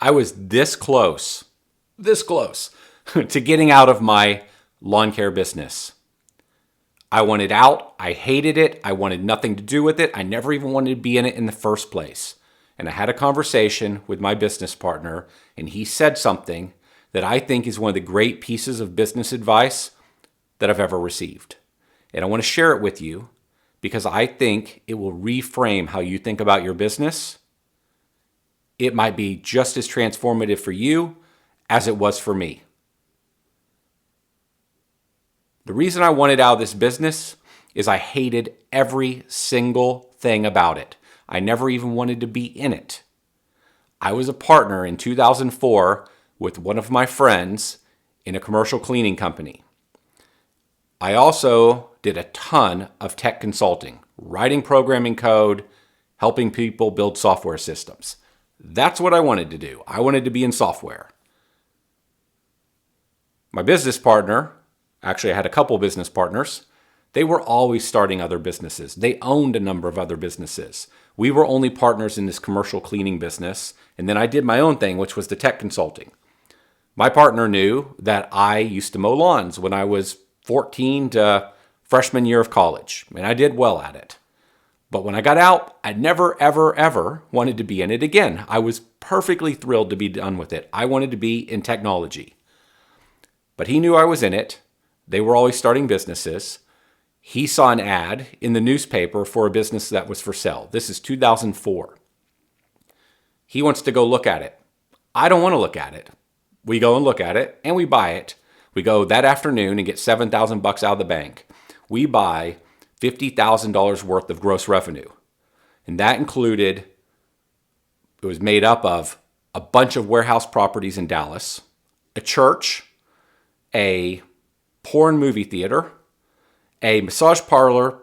I was this close to getting out of my lawn care business. I wanted out. I hated it. I wanted nothing to do with it. I never even wanted to be in it in the first place. And I had a conversation with my business partner, and he said something that I think is one of the great pieces of business advice that I've ever received. And I want to share it with you because I think it will reframe how you think about your business. It might be just as transformative for you as it was for me. The reason I wanted out of this business is I hated every single thing about it. I never even wanted to be in it. I was a partner in 2004 with one of my friends in a commercial cleaning company. I also did a ton of tech consulting, writing programming code, helping people build software systems. That's what I wanted to do. I wanted to be in software. My business partner, actually I had a couple business partners, they were always starting other businesses. They owned a number of other businesses. We were only partners in this commercial cleaning business, and then I did my own thing, which was the tech consulting. My partner knew that I used to mow lawns when I was 14 to freshman year of college, and I did well at it. But when I got out, I never, ever, ever wanted to be in it again. I was perfectly thrilled to be done with it. I wanted to be in technology. But he knew I was in it. They were always starting businesses. He saw an ad in the newspaper for a business that was for sale. This is 2004. He wants to go look at it. I don't want to look at it. We go and look at it, and we buy it. We go that afternoon and get $7,000 out of the bank. We buy $50,000 worth of gross revenue. And that included, it was made up of a bunch of warehouse properties in Dallas, a church, a porn movie theater, a massage parlor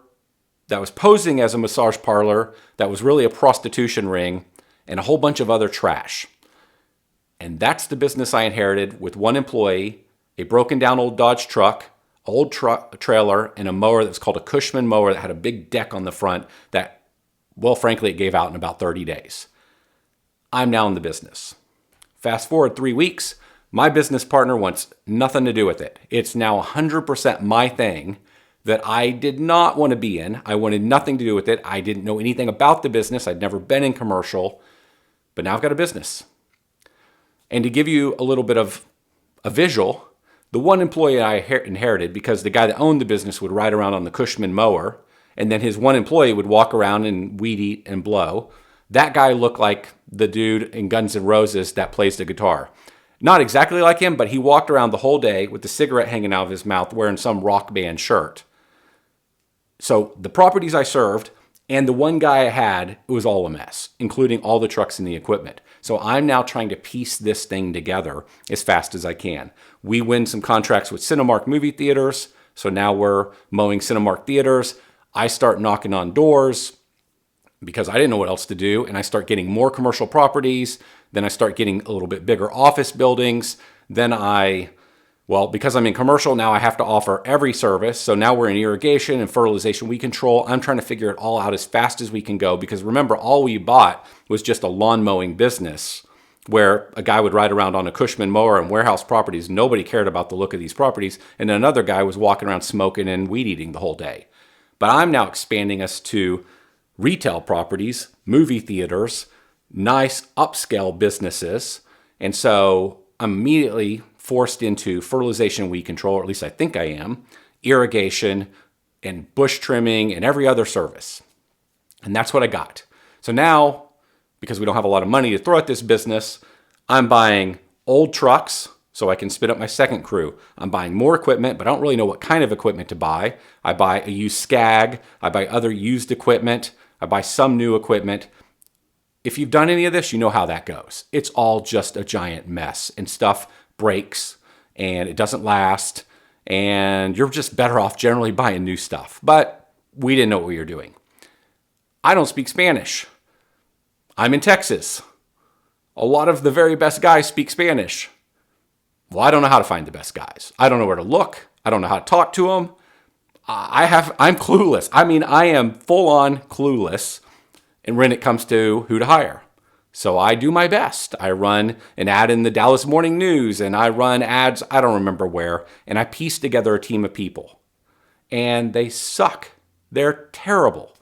that was posing as a massage parlor that was really a prostitution ring, and a whole bunch of other trash. And that's the business I inherited with one employee, a broken down old Dodge truck, old trailer, and a mower that was called a Cushman mower that had a big deck on the front that, well, frankly, it gave out in about 30 days. I'm now in the business. Fast forward 3 weeks, my business partner wants nothing to do with it. It's now 100% my thing that I did not want to be in. I wanted nothing to do with it. I didn't know anything about the business. I'd never been in commercial, but now I've got a business. And to give you a little bit of a visual, the one employee I inherited, because the guy that owned the business would ride around on the Cushman mower, and then his one employee would walk around and weed eat and blow. That guy looked like the dude in Guns N' Roses that plays the guitar. Not exactly like him, but he walked around the whole day with the cigarette hanging out of his mouth wearing some rock band shirt. So the properties I served and the one guy I had, it was all a mess, including all the trucks and the equipment. So I'm now trying to piece this thing together as fast as I can. We win some contracts with Cinemark movie theaters. So now we're mowing Cinemark theaters. I start knocking on doors because I didn't know what else to do. And I start getting more commercial properties. Then I start getting a little bit bigger office buildings. Then because I'm in commercial, now I have to offer every service. So now we're in irrigation and fertilization weed control. I'm trying to figure it all out as fast as we can go because remember, all we bought was just a lawn mowing business where a guy would ride around on a Cushman mower and warehouse properties. Nobody cared about the look of these properties. And then another guy was walking around smoking and weed eating the whole day. But I'm now expanding us to retail properties, movie theaters, nice upscale businesses. And so I'm immediately forced into fertilization weed control, or at least I think I am, irrigation and bush trimming and every other service. And that's what I got. So now, because we don't have a lot of money to throw at this business, I'm buying old trucks so I can spin up my second crew. I'm buying more equipment, but I don't really know what kind of equipment to buy. I buy a used Skag. I buy other used equipment. I buy some new equipment. If you've done any of this, you know how that goes. It's all just a giant mess and stuff breaks and it doesn't last and you're just better off generally buying new stuff. But we didn't know what we were doing. I don't speak Spanish. I'm in Texas. A lot of the very best guys speak Spanish. Well, I don't know how to find the best guys. I don't know where to look. I don't know how to talk to them. I'm clueless. I mean, I am full on clueless and when it comes to who to hire. So I do my best. I run an ad in the Dallas Morning News and I run ads, I don't remember where, and I piece together a team of people. And they suck. They're terrible.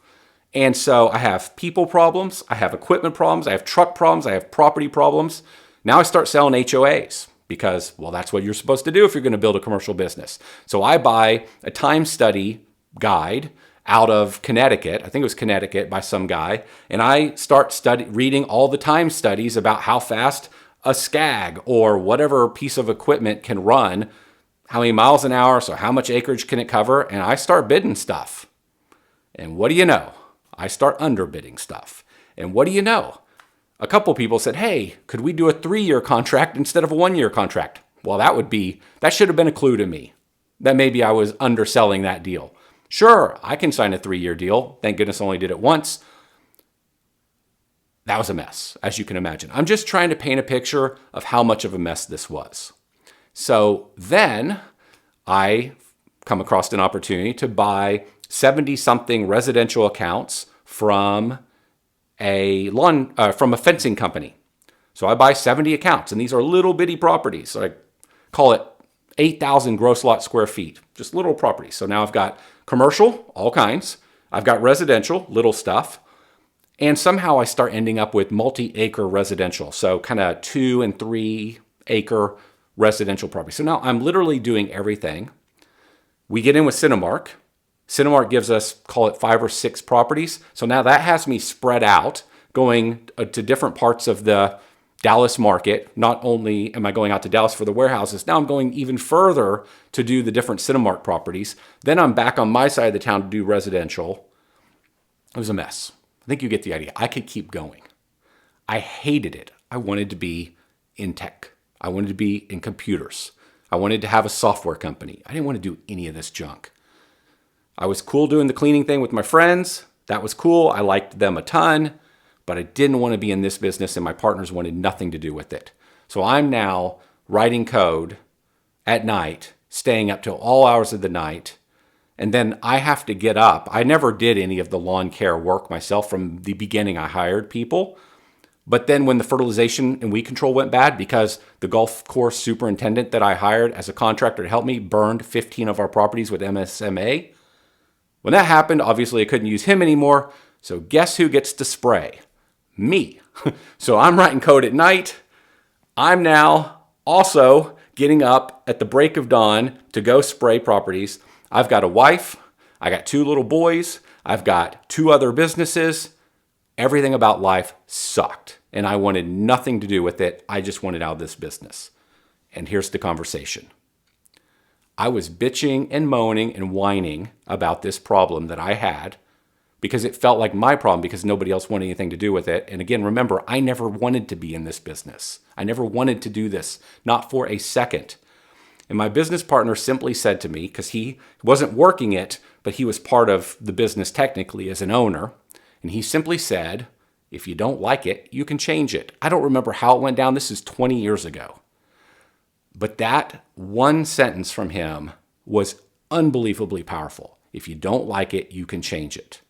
And so I have people problems, I have equipment problems, I have truck problems, I have property problems. Now I start selling HOAs because, well, that's what you're supposed to do if you're going to build a commercial business. So I buy a time study guide out of Connecticut, I think it was Connecticut, by some guy, and I start reading all the time studies about how fast a SCAG or whatever piece of equipment can run, how many miles an hour, so how much acreage can it cover, and I start bidding stuff. And what do you know? I start underbidding stuff. And what do you know? A couple people said, hey, could we do a 3-year contract instead of a 1-year contract? Well, that should have been a clue to me that maybe I was underselling that deal. Sure, I can sign a 3-year deal. Thank goodness I only did it once. That was a mess, as you can imagine. I'm just trying to paint a picture of how much of a mess this was. So then I come across an opportunity to buy 70-something residential accounts from a fencing company. So I buy 70 accounts, and these are little bitty properties. So I call it 8,000 gross lot square feet, just little properties. So now I've got commercial, all kinds. I've got residential, little stuff. And somehow I start ending up with multi-acre residential. So kind of 2 and 3 acre residential property. So now I'm literally doing everything. We get in with Cinemark. Cinemark gives us, call it 5 or 6 properties. So now that has me spread out, going to different parts of the Dallas market. Not only am I going out to Dallas for the warehouses, now I'm going even further to do the different Cinemark properties. Then I'm back on my side of the town to do residential. It was a mess. I think you get the idea. I could keep going. I hated it. I wanted to be in tech. I wanted to be in computers. I wanted to have a software company. I didn't want to do any of this junk. I was cool doing the cleaning thing with my friends. That was cool. I liked them a ton, but I didn't want to be in this business, and my partners wanted nothing to do with it. So I'm now writing code at night, staying up till all hours of the night, and then I have to get up. I never did any of the lawn care work myself. From the beginning. I hired people. But then when the fertilization and weed control went bad, because the golf course superintendent that I hired as a contractor to help me burned 15 of our properties with MSMA, when that happened, obviously I couldn't use him anymore. So guess who gets to spray? Me. So I'm writing code at night. I'm now also getting up at the break of dawn to go spray properties. I've got a wife. I got 2 little boys. I've got 2 other businesses. Everything about life sucked, and I wanted nothing to do with it. I just wanted out of this business. And here's the conversation. I was bitching and moaning and whining about this problem that I had because it felt like my problem because nobody else wanted anything to do with it. And again, remember, I never wanted to be in this business. I never wanted to do this, not for a second. And my business partner simply said to me, because he wasn't working it, but he was part of the business technically as an owner, and he simply said, if you don't like it, you can change it. I don't remember how it went down. This is 20 years ago. But that one sentence from him was unbelievably powerful. If you don't like it, you can change it.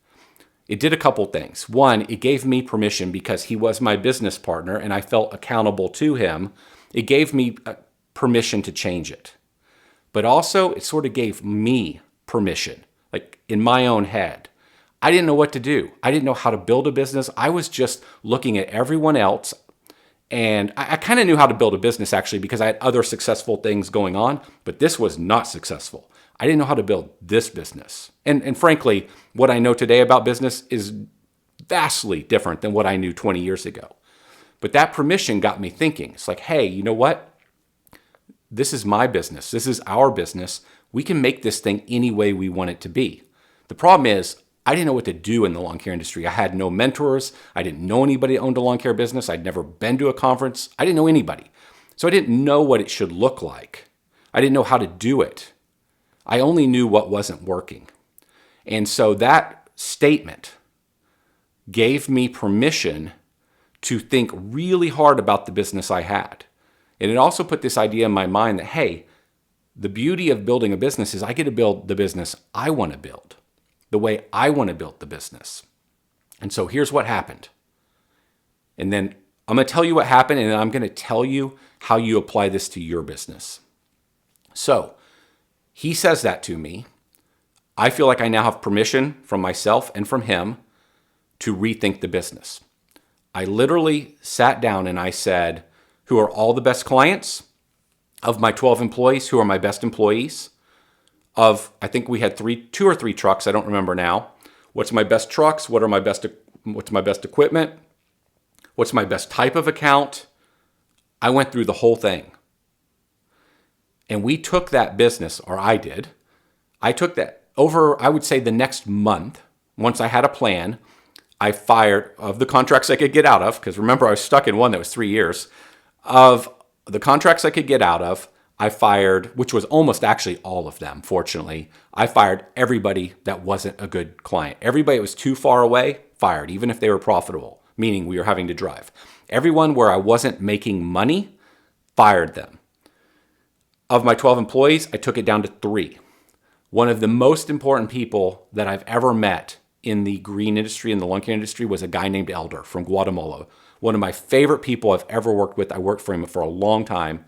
It did a couple things. One, it gave me permission because he was my business partner and I felt accountable to him. It gave me permission to change it. But also, it sort of gave me permission, like in my own head. I didn't know what to do. I didn't know how to build a business. I was just looking at everyone else. And I kind of knew how to build a business actually because I had other successful things going on, but this was not successful. I didn't know how to build this business. And frankly, what I know today about business is vastly different than what I knew 20 years ago. But that permission got me thinking. It's like, hey, you know what? This is my business. This is our business. We can make this thing any way we want it to be. The problem is, I didn't know what to do in the lawn care industry. I had no mentors. I didn't know anybody that owned a lawn care business. I'd never been to a conference. I didn't know anybody. So I didn't know what it should look like. I didn't know how to do it. I only knew what wasn't working. And so that statement gave me permission to think really hard about the business I had. And it also put this idea in my mind that, hey, the beauty of building a business is I get to build the business I want to build, the way I want to build the business. And so here's what happened. And then I'm going to tell you what happened, and then I'm going to tell you how you apply this to your business. So he says that to me. I feel like I now have permission from myself and from him to rethink the business. I literally sat down and I said, who are all the best clients? Of my 12 employees, who are my best employees? I think we had 2 or 3 trucks, I don't remember now. What's my best trucks? What's my best equipment? What's my best type of account? I went through the whole thing. And we took that business, or I did. I took that over, I would say the next month, once I had a plan, I fired, of the contracts I could get out of, because remember I was stuck in one that was 3 years, of the contracts I could get out of, I fired, which was almost actually all of them, fortunately. I fired everybody that wasn't a good client. Everybody that was too far away, fired, even if they were profitable, meaning we were having to drive. Everyone where I wasn't making money, fired them. Of my 12 employees, I took it down to 3. One of the most important people that I've ever met in the green industry, in the lawn care industry, was a guy named Elder from Guatemala. One of my favorite people I've ever worked with. I worked for him for a long time.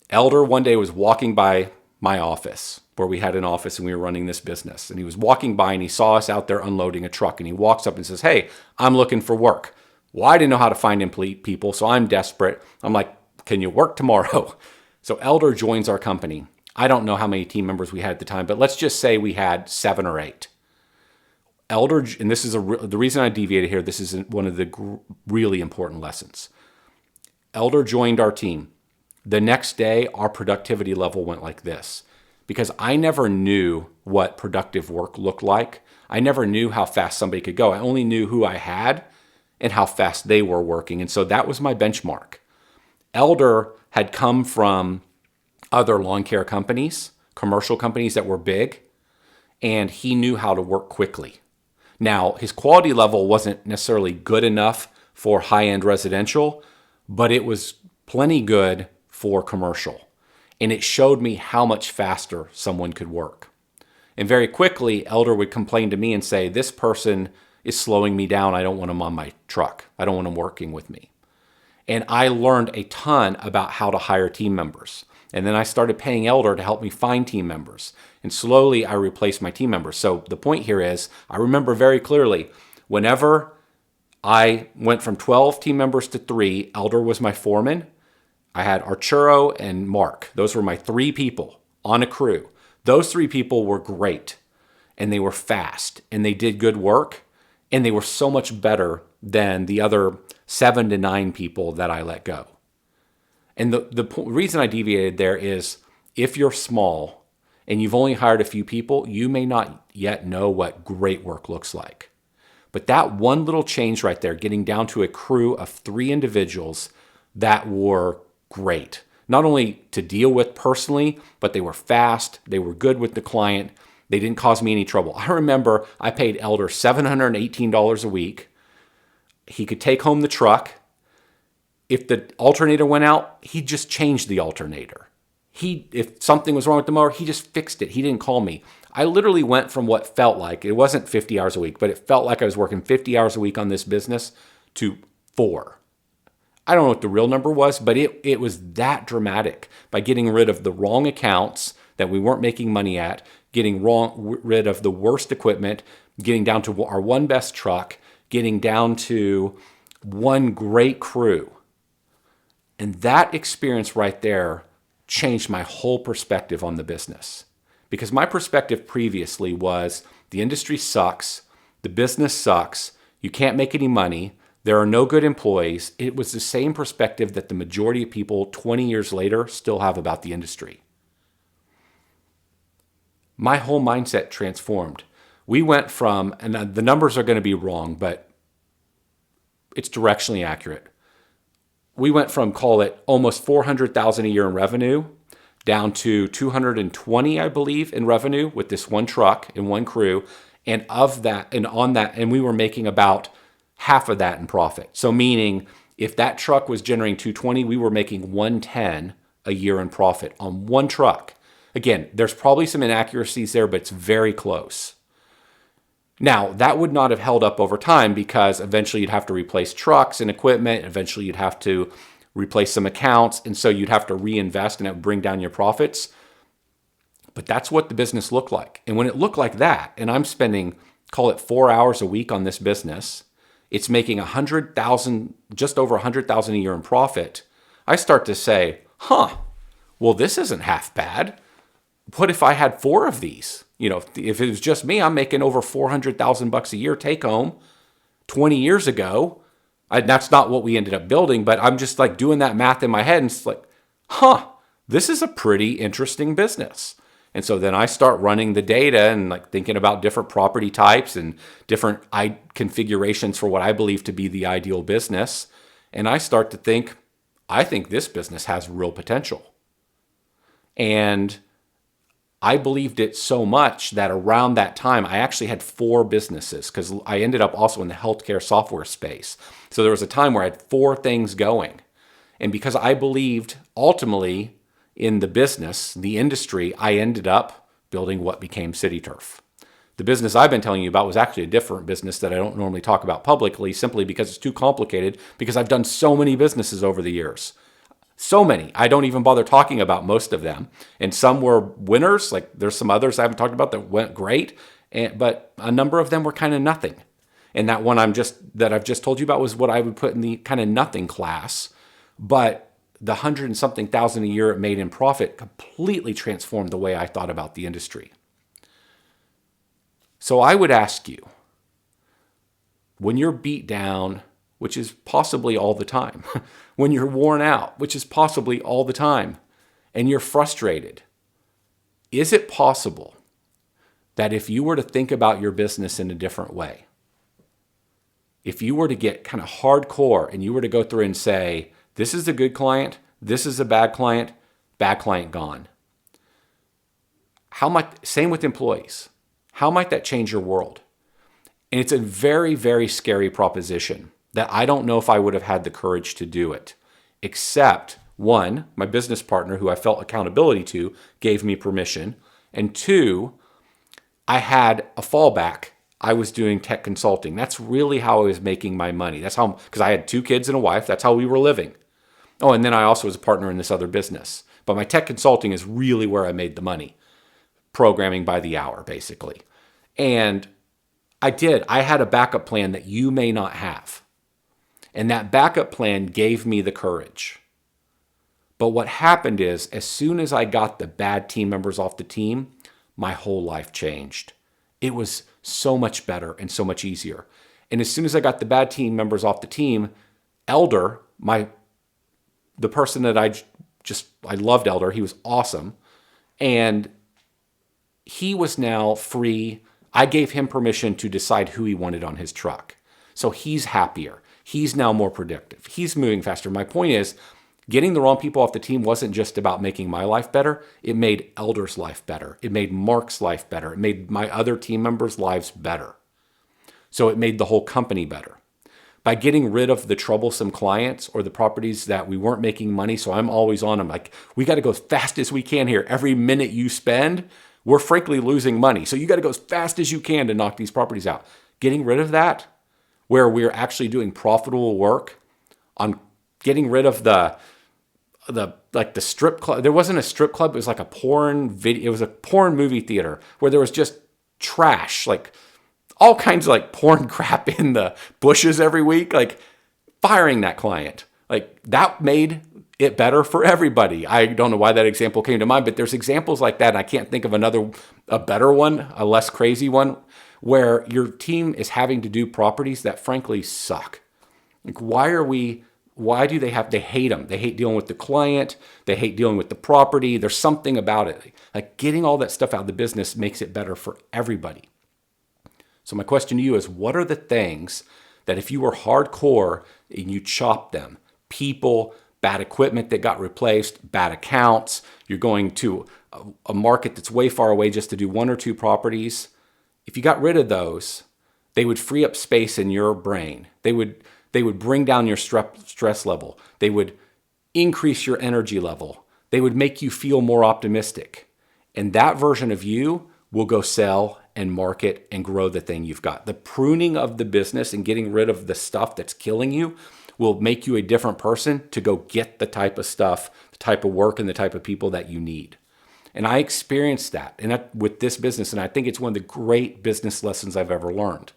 Elder one day was walking by my office, where we had an office and we were running this business. And he was walking by and he saw us out there unloading a truck. And he walks up and says, "Hey, I'm looking for work." Well, I didn't know how to find people, so I'm desperate. I'm like, "Can you work tomorrow?" So Elder joins our company. I don't know how many team members we had at the time, but let's just say we had 7 or 8. Elder, and this is the reason I deviated here, this is one of the really important lessons. Elder joined our team. The next day, our productivity level went like this, because I never knew what productive work looked like. I never knew how fast somebody could go. I only knew who I had and how fast they were working. And so that was my benchmark. Elder had come from other lawn care companies, commercial companies that were big, and he knew how to work quickly. Now, his quality level wasn't necessarily good enough for high-end residential, but it was plenty good for commercial. And it showed me how much faster someone could work. And very quickly, Elder would complain to me and say, "This person is slowing me down. I don't want him on my truck. I don't want him working with me." And I learned a ton about how to hire team members. And then I started paying Elder to help me find team members. And slowly I replaced my team members. So the point here is, I remember very clearly, whenever I went from 12 team members to 3, Elder was my foreman. I had Arturo and Mark. Those were my 3 people on a crew. Those 3 people were great, and they were fast, and they did good work, and they were so much better than the other 7 to 9 people that I let go. And the reason I deviated there is, if you're small and you've only hired a few people, you may not yet know what great work looks like. But that one little change right there, getting down to a crew of 3 individuals that were great, not only to deal with personally, but they were fast, they were good with the client, they didn't cause me any trouble. I remember I paid Elder $718 a week. He could take home the truck. If the alternator went out, he just changed the alternator. If something was wrong with the mower, he just fixed it. He didn't call me. I literally went from what felt like, it wasn't 50 hours a week, but it felt like I was working 50 hours a week on this business, to 4. I don't know what the real number was, but it was that dramatic, by getting rid of the wrong accounts that we weren't making money at, getting rid of the worst equipment, getting down to our one best truck, getting down to one great crew. And that experience right there changed my whole perspective on the business. Because my perspective previously was, the industry sucks, the business sucks, you can't make any money, there are no good employees. It was the same perspective that the majority of people 20 years later still have about the industry. My whole mindset transformed. We went from, and the numbers are going to be wrong, but it's directionally accurate. We went from, call it, almost $400,000 a year in revenue down to 220, I believe, in revenue with this one truck and one crew. And of that, and on that, and we were making about half of that in profit. So meaning, if that truck was generating 220, we were making 110 a year in profit on one truck. Again, there's probably some inaccuracies there, but it's very close. Now, that would not have held up over time because eventually you'd have to replace trucks and equipment. Eventually you'd have to replace some accounts. And so you'd have to reinvest and it would bring down your profits. But that's what the business looked like. And when it looked like that, and I'm spending, call it 4 hours a week on this business, it's making 100,000, just over 100,000 a year in profit. I start to say, well, this isn't half bad. What if I had 4 of these? If it was just me, I'm making over 400,000 bucks a year take home. 20 years ago, that's not what we ended up building, but I'm just like doing that math in my head and it's like, this is a pretty interesting business. And so then I start running the data and like thinking about different property types and different configurations for what I believe to be the ideal business. And I start to think, I think this business has real potential. And I believed it so much that around that time, I actually had 4 businesses because I ended up also in the healthcare software space. So there was a time where I had 4 things going. And because I believed ultimately in the business, the industry, I ended up building what became CityTurf. The business I've been telling you about was actually a different business that I don't normally talk about publicly simply because it's too complicated because I've done so many businesses over the years. So many. I don't even bother talking about most of them. And some were winners. Like there's some others I haven't talked about that went great, but a number of them were kind of nothing. And that one I've just told you about was what I would put in the kind of nothing class. But the 100 and something thousand a year it made in profit completely transformed the way I thought about the industry. So I would ask you, when you're beat down, which is possibly all the time, when you're worn out, which is possibly all the time, and you're frustrated, is it possible that if you were to think about your business in a different way, if you were to get kind of hardcore and you were to go through and say, this is a good client, this is a bad client gone. Same with employees. How might that change your world? And it's a very, very scary proposition that I don't know if I would have had the courage to do it, except 1, my business partner who I felt accountability to gave me permission. And 2, I had a fallback. I was doing tech consulting. That's really how I was making my money. That's how, because I had 2 kids and a wife. That's how we were living. Oh, and then I also was a partner in this other business. But my tech consulting is really where I made the money. Programming by the hour, basically. And I had a backup plan that you may not have. And that backup plan gave me the courage. But what happened is, as soon as I got the bad team members off the team, my whole life changed. It was so much better and so much easier. And as soon as I got the bad team members off the team, Elder, the person that I loved Elder, he was awesome. And he was now free. I gave him permission to decide who he wanted on his truck. So he's happier. He's now more productive. He's moving faster. My point is, getting the wrong people off the team wasn't just about making my life better. It made Elder's life better. It made Mark's life better. It made my other team members' lives better. So it made the whole company better. By getting rid of the troublesome clients or the properties that we weren't making money, so I'm always on them, like, we got to go as fast as we can here. Every minute you spend, we're frankly losing money. So you got to go as fast as you can to knock these properties out. Getting rid of that, where we're actually doing profitable work on getting rid of the strip club. There wasn't a strip club. It was like a porn video. It was a porn movie theater where there was just trash, like all kinds of like porn crap in the bushes every week, like firing that client. Like that made it better for everybody. I don't know why that example came to mind, but there's examples like that. And I can't think of a better one, a less crazy one, where your team is having to do properties that frankly suck. Like why do they hate them? They hate dealing with the client. They hate dealing with the property. There's something about it. Like getting all that stuff out of the business makes it better for everybody. So my question to you is, what are the things that if you were hardcore and you chopped them, people, bad equipment that got replaced, bad accounts, you're going to a market that's way far away just to do 1 or 2 properties. If you got rid of those, they would free up space in your brain. They would bring down your stress level. They would increase your energy level. They would make you feel more optimistic. And that version of you will go sell and market and grow the thing you've got. The pruning of the business and getting rid of the stuff that's killing you will make you a different person to go get the type of stuff, the type of work, and the type of people that you need. And I experienced that with this business, and I think it's one of the great business lessons I've ever learned.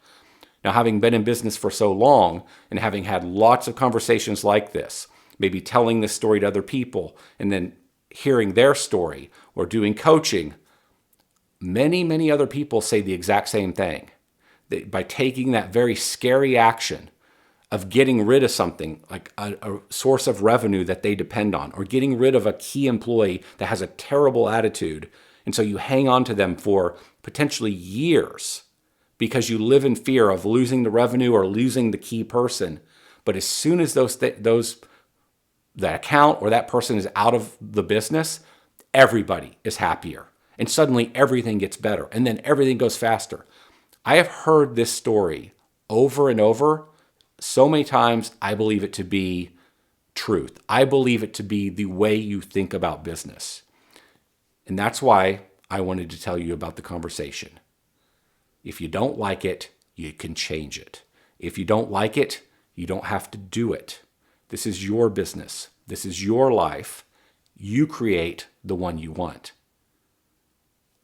Now, having been in business for so long and having had lots of conversations like this, maybe telling this story to other people and then hearing their story or doing coaching, many, many other people say the exact same thing. By taking that very scary action of getting rid of something like a source of revenue that they depend on, or getting rid of a key employee that has a terrible attitude, and so you hang on to them for potentially years because you live in fear of losing the revenue or losing the key person. But as soon as that account or that person is out of the business, everybody is happier. And suddenly everything gets better. And then everything goes faster. I have heard this story over and over so many times, I believe it to be truth. I believe it to be the way you think about business. And that's why I wanted to tell you about the conversation. If you don't like it, you can change it. If you don't like it, you don't have to do it. This is your business. This is your life. You create the one you want.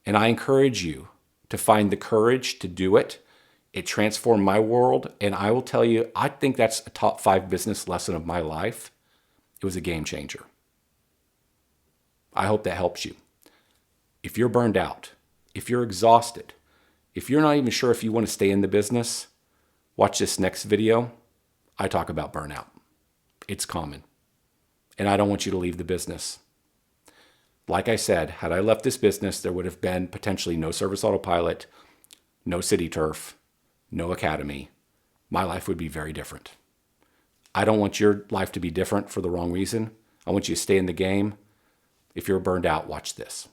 And I encourage you to find the courage to do it. It transformed my world. And I will tell you, I think that's a top 5 business lesson of my life. It was a game changer. I hope that helps you. If you're burned out, if you're exhausted, if you're not even sure if you want to stay in the business, watch this next video. I talk about burnout. It's common. And I don't want you to leave the business. Like I said, had I left this business, there would have been potentially no Service Autopilot, no City Turf, no Academy. My life would be very different. I don't want your life to be different for the wrong reason. I want you to stay in the game. If you're burned out, watch this.